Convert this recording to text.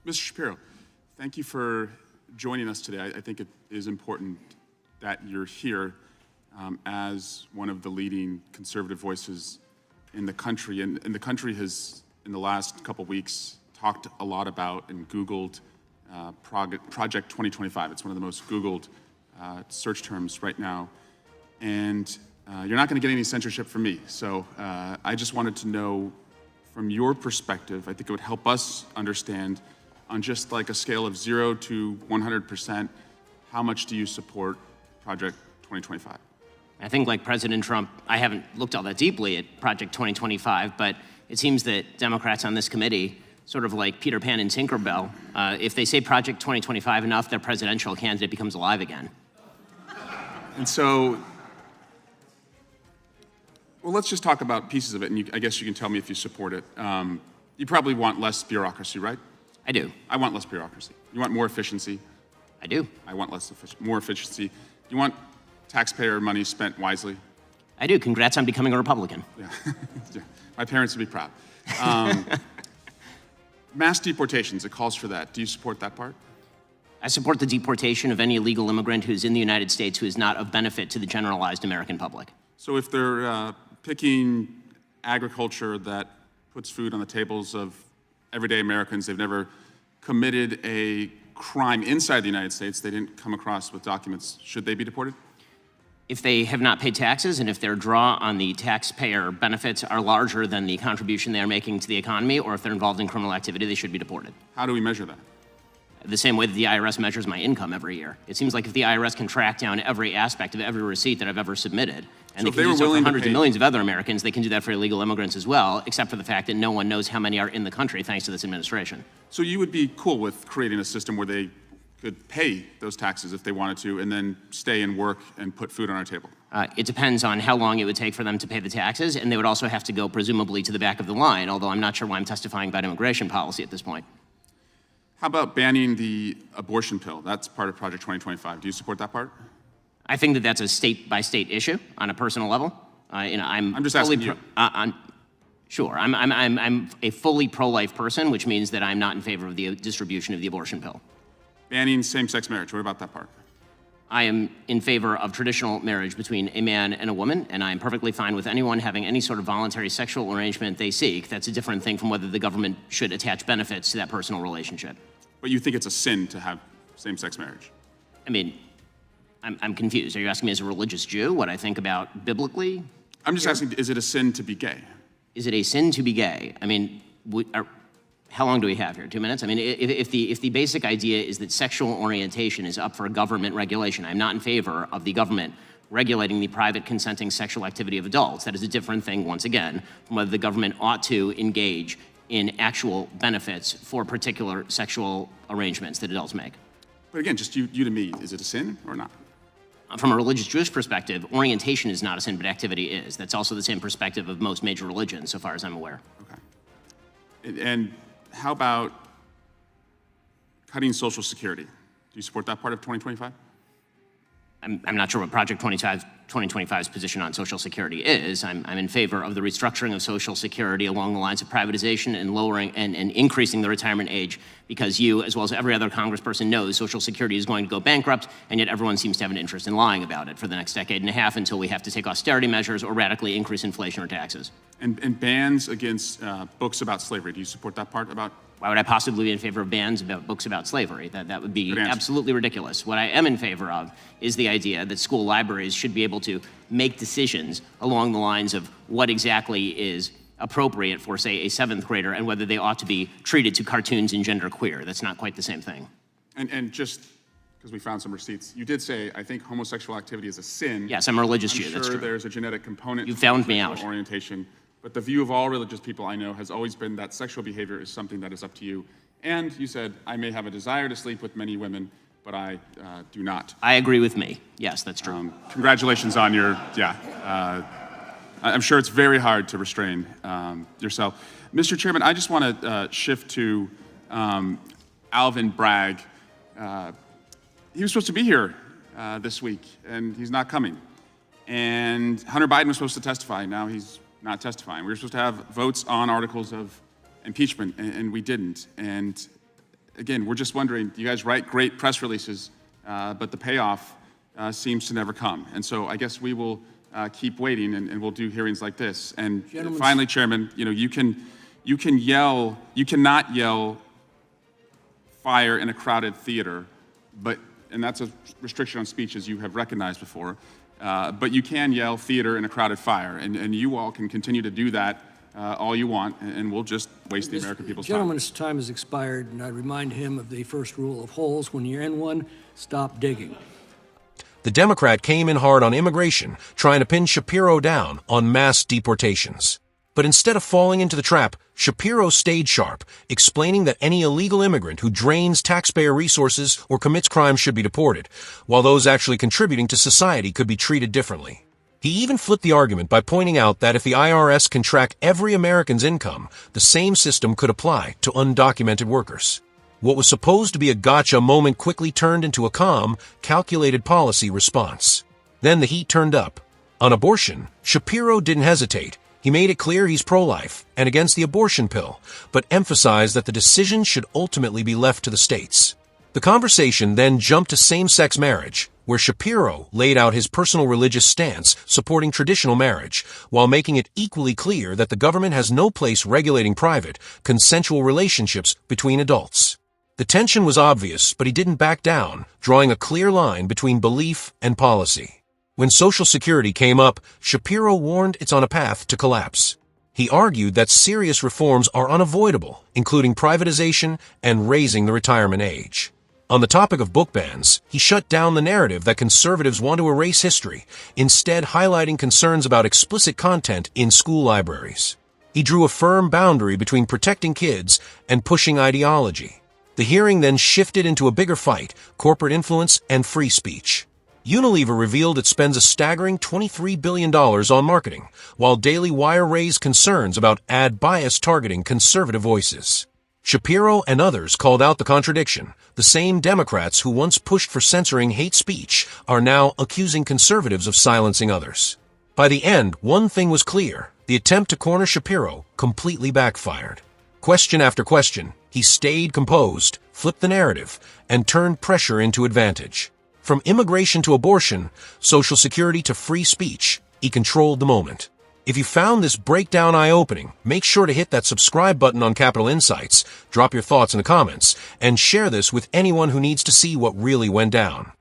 Mr. Shapiro, thank you for joining us today. I think it is important that you're here as one of the leading conservative voices in the country. And the country has, in the last couple weeks, talked a lot about and Googled Project 2025. It's one of the most Googled search terms right now. And you're not going to get any censorship from me. So I just wanted to know, from your perspective, I think it would help us understand, on just like a scale of 0 to 100%, how much do you support Project 2025? I think, like President Trump, I haven't looked all that deeply at Project 2025, but it seems that Democrats on this committee, sort of like Peter Pan and Tinkerbell, if they say Project 2025 enough, their presidential candidate becomes alive again. And so, well, let's just talk about pieces of it, and I guess you can tell me if you support it. You probably want less bureaucracy, right? I do. I want less bureaucracy. You want more efficiency? I do. I want more efficiency. You want taxpayer money spent wisely? I do. Congrats on becoming a Republican. Yeah. Yeah. My parents would be proud. Mass deportations, it calls for that. Do you support that part? I support the deportation of any illegal immigrant who is in the United States who is not of benefit to the generalized American public. So if they're picking agriculture that puts food on the tables of everyday Americans, they've never committed a crime inside the United States, they didn't come across with documents, should they be deported? If they have not paid taxes and if their draw on the taxpayer benefits are larger than the contribution they are making to the economy, or if they're involved in criminal activity, they should be deported. How do we measure that? The same way that the IRS measures my income every year. It seems like if the IRS can track down every aspect of every receipt that I've ever submitted, and so they can do so for hundreds of millions of other Americans, they can do that for illegal immigrants as well, except for the fact that no one knows how many are in the country thanks to this administration. So you would be cool with creating a system where they could pay those taxes if they wanted to and then stay and work and put food on our table? It depends on how long it would take for them to pay the taxes, and they would also have to go presumably to the back of the line, although I'm not sure why I'm testifying about immigration policy at this point. How about banning the abortion pill? That's part of Project 2025. Do you support that part? I think that that's a state-by-state issue on a personal level. I'm just asking you. Sure, I'm a fully pro-life person, which means that I'm not in favor of the distribution of the abortion pill. Banning same-sex marriage, what about that part? I am in favor of traditional marriage between a man and a woman, and I'm perfectly fine with anyone having any sort of voluntary sexual arrangement they seek. That's a different thing from whether the government should attach benefits to that personal relationship. But you think it's a sin to have same-sex marriage? I mean, I'm confused. Are you asking me as a religious Jew what I think about biblically? I'm just asking, is it a sin to be gay? Is it a sin to be gay? I mean, how long do we have here? 2 minutes? I mean, if the basic idea is that sexual orientation is up for government regulation, I'm not in favor of the government regulating the private consenting sexual activity of adults. That is a different thing, once again, from whether the government ought to engage in actual benefits for particular sexual arrangements that adults make. But again, just you to me, is it a sin or not? From a religious Jewish perspective, orientation is not a sin, but activity is. That's also the same perspective of most major religions, so far as I'm aware. Okay. And how about cutting Social Security? Do you support that part of 2025? I'm not sure what Project 2025's position on Social Security is. I'm in favor of the restructuring of Social Security along the lines of privatization and lowering and increasing the retirement age, because you, as well as every other congressperson, knows Social Security is going to go bankrupt, and yet everyone seems to have an interest in lying about it for the next decade and a half until we have to take austerity measures or radically increase inflation or taxes. And bans against books about slavery. Do you support that part about? Why would I possibly be in favor of bans about books about slavery? That would be absolutely ridiculous. What I am in favor of is the idea that school libraries should be able to make decisions along the lines of what exactly is appropriate for, say, a 7th grader and whether they ought to be treated to cartoons and genderqueer. That's not quite the same thing. And just because we found some receipts, you did say, I think homosexual activity is a sin. Yes, I'm a religious Jew, that's true. I'm sure there's a genetic component. You found me out. Orientation. But the view of all religious people I know has always been that sexual behavior is something that is up to you. And you said, I may have a desire to sleep with many women, but I do not. I agree with me. Yes, that's true. Congratulations on your, I'm sure it's very hard to restrain yourself. Mr. Chairman, I just want to shift to Alvin Bragg. He was supposed to be here this week, and he's not coming. And Hunter Biden was supposed to testify. Now he's not testifying. We were supposed to have votes on articles of impeachment, and we didn't. And again, we're just wondering, you guys write great press releases, but the payoff seems to never come. And so I guess we will keep waiting, and we'll do hearings like this. And finally, Chairman, you cannot yell fire in a crowded theater, and that's a restriction on speech, as you have recognized before, but you can yell theater in a crowded fire, and you all can continue to do that all you want, and we'll just waste the American people's time. Gentleman's time has expired, and I remind him of the first rule of holes. When you're in one, stop digging. The Democrat came in hard on immigration, trying to pin Shapiro down on mass deportations. But instead of falling into the trap, Shapiro stayed sharp, explaining that any illegal immigrant who drains taxpayer resources or commits crimes should be deported, while those actually contributing to society could be treated differently. He even flipped the argument by pointing out that if the IRS can track every American's income, the same system could apply to undocumented workers. What was supposed to be a gotcha moment quickly turned into a calm, calculated policy response. Then the heat turned up. On abortion, Shapiro didn't hesitate. He made it clear he's pro-life and against the abortion pill, but emphasized that the decision should ultimately be left to the states. The conversation then jumped to same-sex marriage, where Shapiro laid out his personal religious stance supporting traditional marriage, while making it equally clear that the government has no place regulating private, consensual relationships between adults. The tension was obvious, but he didn't back down, drawing a clear line between belief and policy. When Social Security came up, Shapiro warned it's on a path to collapse. He argued that serious reforms are unavoidable, including privatization and raising the retirement age. On the topic of book bans, he shut down the narrative that conservatives want to erase history, instead highlighting concerns about explicit content in school libraries. He drew a firm boundary between protecting kids and pushing ideology. The hearing then shifted into a bigger fight, corporate influence and free speech. Unilever revealed it spends a staggering $23 billion on marketing, while Daily Wire raised concerns about ad bias targeting conservative voices. Shapiro and others called out the contradiction. The same Democrats who once pushed for censoring hate speech are now accusing conservatives of silencing others. By the end, one thing was clear. The attempt to corner Shapiro completely backfired. Question after question, he stayed composed, flipped the narrative, and turned pressure into advantage. From immigration to abortion, Social Security to free speech, he controlled the moment. If you found this breakdown eye-opening, make sure to hit that subscribe button on Capitol Insights, drop your thoughts in the comments, and share this with anyone who needs to see what really went down.